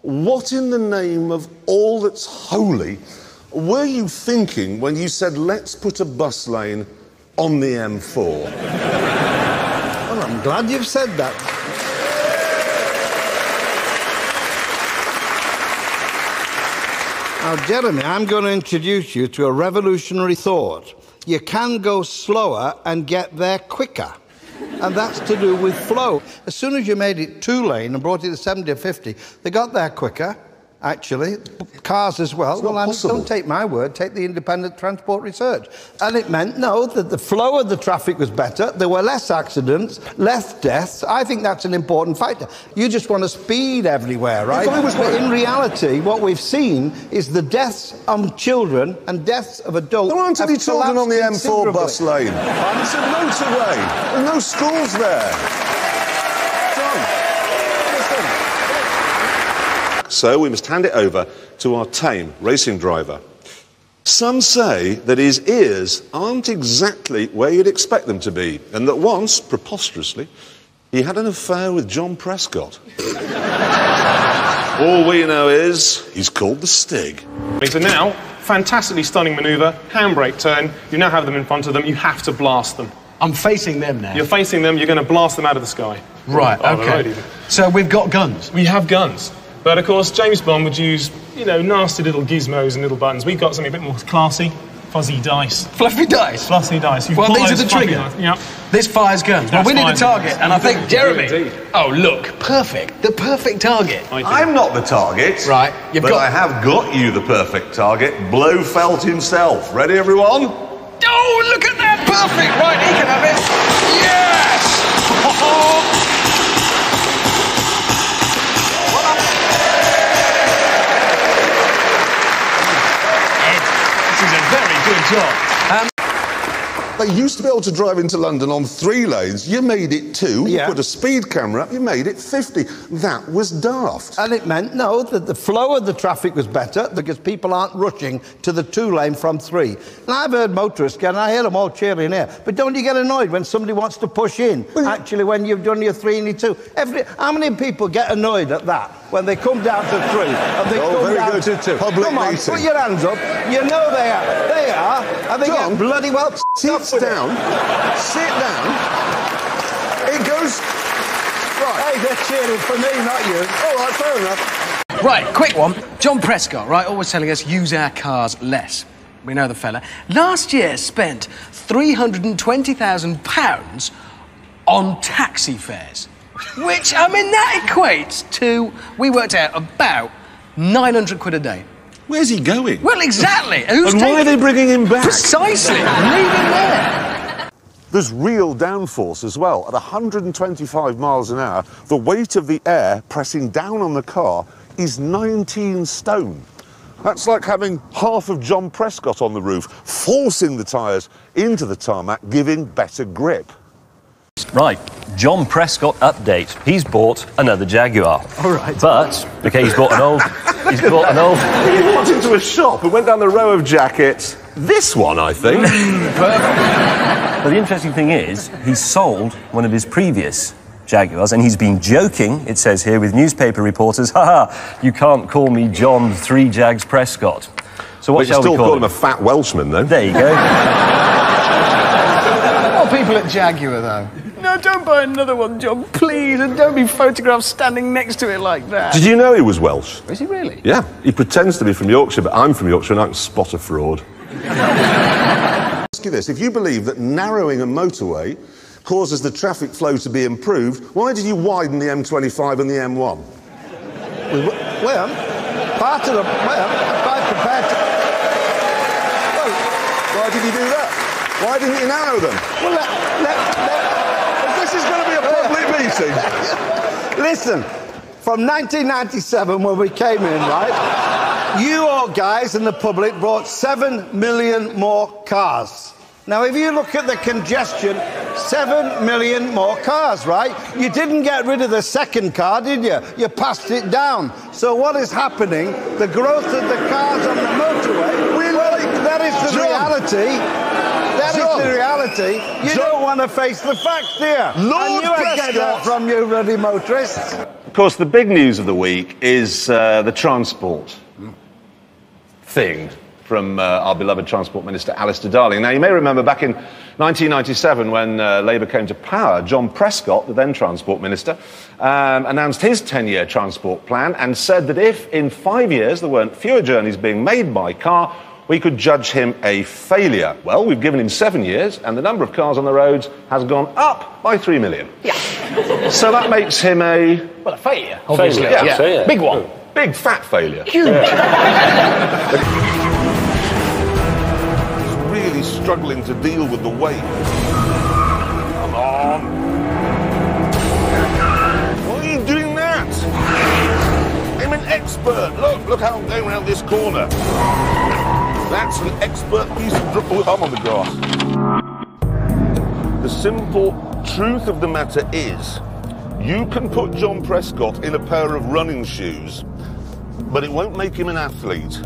what in the name of all that's holy were you thinking when you said, let's put a bus lane on the M4? Well, I'm glad you've said that. Now, Jeremy, I'm going to introduce you to a revolutionary thought. You can go slower and get there quicker. And that's to do with flow. As soon as you made it two-lane and brought it to 70 or 50, they got there quicker, actually. Cars as well. Well, don't take my word, take the Independent Transport Research. And it meant, no, that the flow of the traffic was better, there were less accidents, less deaths. I think that's an important factor. You just want to speed everywhere, right? But in reality, what we've seen is the deaths of children and deaths of adults. There aren't any children on the M4 bus lane. It's a motorway. There are no schools there. So we must hand it over to our tame racing driver. Some say that his ears aren't exactly where you'd expect them to be, and that once, preposterously, he had an affair with John Prescott. All we know is he's called the Stig. So now, fantastically stunning manoeuvre, handbrake turn, you now have them in front of them, you have to blast them. I'm facing them now. You're facing them, you're going to blast them out of the sky. Right, OK. So we've got guns? We have guns. But, of course, James Bond would use, you know, nasty little gizmos and little buttons. We've got something a bit more classy. Fuzzy dice. Fluffy dice? Fluffy dice. Well, these are the trigger. Yep. This fires guns. Well, we need a target, and I think Jeremy... Oh, look, perfect. The perfect target. I'm not the target. Right. But I have got you the perfect target. Blofeld himself. Ready, everyone? Oh, look at that! Perfect! Right, he can have it. Yes! Very good job. They used to be able to drive into London on 3 lanes. You made it 2. You put a speed camera up. You made it 50. That was daft. And it meant, no, that the flow of the traffic was better because people aren't rushing to the 2-lane from 3. And I've heard motorists get, and I hear them all cheering here, but don't you get annoyed when somebody wants to push in? Actually, when you've done your 3 and your 2. How many people get annoyed at that when they come down to 3 and they come down to 2? Public come on, meeting. put your hands up. You know they are. They are. And they get bloody well Sit down. Sit down. It goes... Right. Hey, they're cheering for me, not you. All right, fair enough. Right, quick one. John Prescott, right, always telling us use our cars less. We know the fella. Last year spent £320,000 on taxi fares. Which, I mean, that equates to, we worked out, about 900 quid a day. Where's he going? Well, exactly. And why are they bringing him back? Precisely. Leave him there. There's real downforce as well. At 125 miles an hour, the weight of the air pressing down on the car is 19 stone. That's like having half of John Prescott on the roof, forcing the tyres into the tarmac, giving better grip. Right, John Prescott update. He's bought another Jaguar. All right. But, OK, he's bought an old... He walked into a shop and went down the row of jackets. This one, I think. But the interesting thing is, he sold one of his previous Jaguars, and he's been joking, it says here, with newspaper reporters, haha, you can't call me John 3 Jags Prescott. So what shall we call him? A fat Welshman, though. There you go. What people at Jaguar, though? No, don't buy another one, John, please, and don't be photographed standing next to it like that. Did you know he was Welsh? Is he really? Yeah, he pretends to be from Yorkshire, but I'm from Yorkshire and I can spot a fraud. Ask you this, if you believe that narrowing a motorway causes the traffic flow to be improved, why did you widen the M25 and the M1? Well, part of them, quite prepared to... Well, why did you do that? Why didn't you narrow them? Well, this is going to be a public meeting. Listen, from 1997 when we came in, right, you all guys and the public brought 7 million more cars. Now, if you look at the congestion, 7 million more cars, right? You didn't get rid of the second car, did you? You passed it down. So what is happening? The growth of the cars on the motorway, that is the reality. That is the reality. You don't want to face the facts, dear. I knew I'd get that from you, ruddy motorists. Of course, the big news of the week is the transport thing from our beloved Transport Minister, Alistair Darling. Now, you may remember back in 1997 when Labour came to power, John Prescott, the then Transport Minister, announced his 10-year transport plan and said that if in 5 years there weren't fewer journeys being made by car, we could judge him a failure. Well, we've given him 7 years, and the number of cars on the roads has gone up by 3 million. Yeah. So that makes him a... Well, a failure, obviously. Failure, Yeah. Failure. Big one. Big fat failure. Huge. He's really struggling to deal with the weight. Come on. Why are you doing that? I'm an expert. Look how I'm going around this corner. That's an expert piece of I'm on the grass. The simple truth of the matter is, you can put John Prescott in a pair of running shoes, but it won't make him an athlete.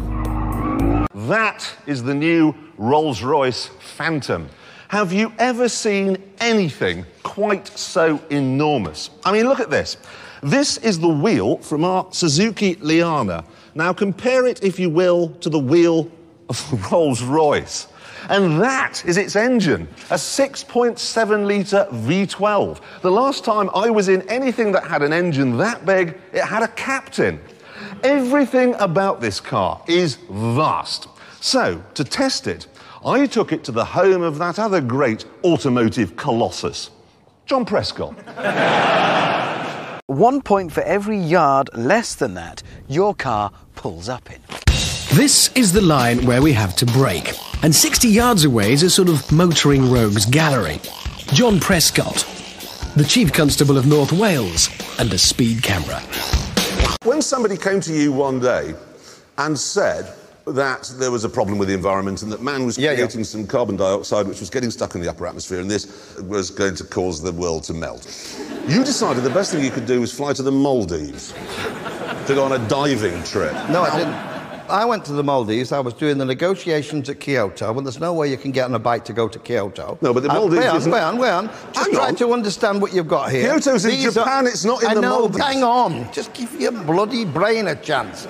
That is the new Rolls-Royce Phantom. Have you ever seen anything quite so enormous? I mean, look at this. This is the wheel from our Suzuki Liana. Now compare it, if you will, to the wheel of the Rolls-Royce. And that is its engine, a 6.7-litre V12. The last time I was in anything that had an engine that big, it had a captain. Everything about this car is vast. So, to test it, I took it to the home of that other great automotive colossus, John Prescott. 1 point for every yard less than that your car pulls up in. This is the line where we have to brake. And 60 yards away is a sort of motoring rogues gallery. John Prescott, the Chief Constable of North Wales, and a speed camera. When somebody came to you one day and said that there was a problem with the environment and that man was creating some carbon dioxide which was getting stuck in the upper atmosphere and this was going to cause the world to melt, you decided the best thing you could do was fly to the Maldives to go on a diving trip. No, I didn't. I went to the Maldives. I was doing the negotiations at Kyoto, when there's no way you can get on a bike to go to Kyoto. No, but the Maldives Wait on. Just try to understand what you've got here. Kyoto's in Japan, it's not in the Maldives. Hang on. Just give your bloody brain a chance.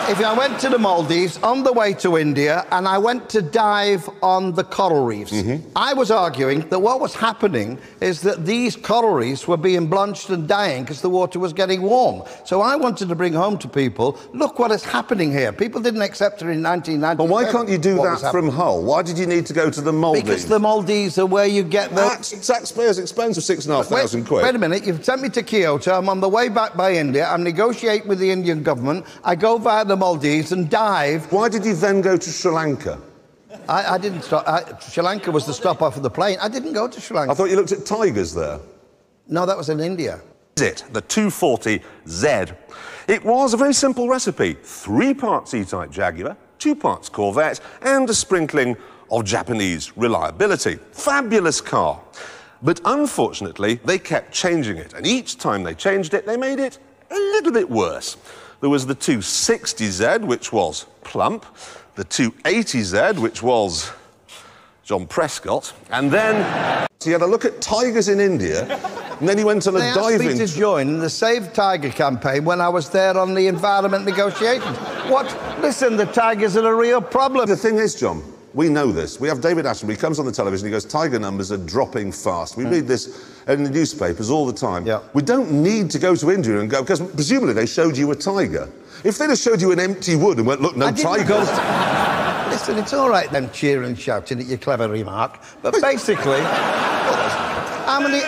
If I went to the Maldives on the way to India and I went to dive on the coral reefs, I was arguing that what was happening is that these coral reefs were being blanched and dying because the water was getting warm. So I wanted to bring home to people, look what is happening here. People didn't accept it in 1990. But why can't you do that from Hull? Why did you need to go to the Maldives? Because the Maldives are where you get the... That's taxpayers' expense of £6,500. Wait a minute, you've sent me to Kyoto, I'm on the way back by India, I'm negotiating with the Indian government, I go via the Maldives and dive. Why did you then go to Sri Lanka? I didn't stop. Sri Lanka was the stop off of the plane. I didn't go to Sri Lanka. I thought you looked at tigers there. No, that was in India. The 240Z. It was a very simple recipe. 3 parts E-Type Jaguar, 2 parts Corvette, and a sprinkling of Japanese reliability. Fabulous car. But unfortunately, they kept changing it. And each time they changed it, they made it a little bit worse. There was the 260Z, which was plump, the 280Z, which was John Prescott, and then he had a look at tigers in India, and then he went on a diving... They asked me to join the Save Tiger campaign when I was there on the environment negotiations. What? Listen, the tigers are a real problem. The thing is, John, we know this. We have David Attenborough, he comes on the television, he goes, tiger numbers are dropping fast. We read this in the newspapers all the time. Yeah. We don't need to go to India and go, because presumably they showed you a tiger. If they'd have showed you an empty wood and went, look, no tigers... Listen, it's all right them cheering and shouting at your clever remark, but basically... how many...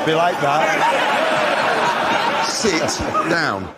Be like that. Sit down.